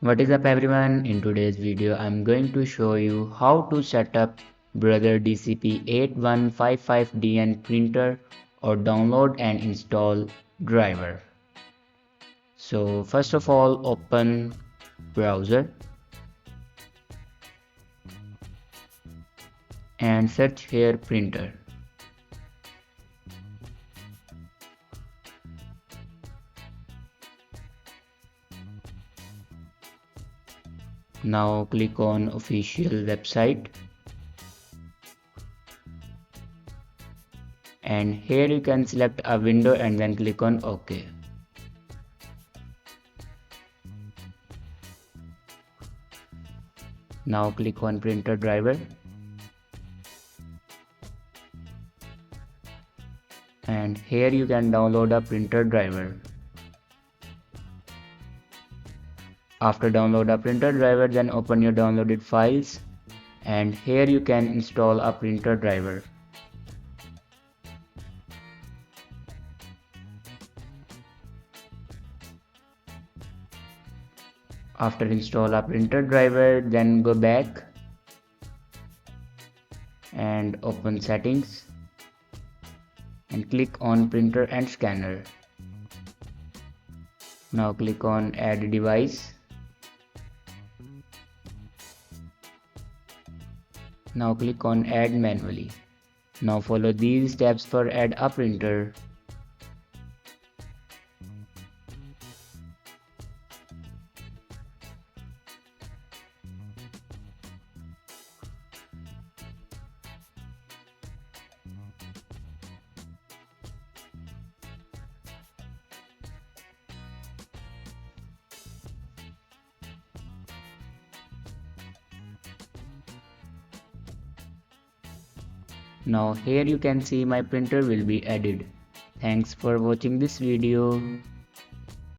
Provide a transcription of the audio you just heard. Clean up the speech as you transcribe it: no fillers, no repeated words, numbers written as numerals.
What is up everyone, in today's video I'm going to show you how to set up Brother DCP 8155DN printer or download and install driver. So first of all, open browser and search here printer. Now click on official website and here you can select a window and then click on OK. Now click on printer driver and here you can download a printer driver. After download a printer driver, then open your downloaded files and here you can install a printer driver. After install a printer driver, then go back and open settings and click on printer and scanner. Now click on add device. Now click on add manually. Now follow these steps for add a printer. Now here you can see my printer will be added. Thanks for watching this video.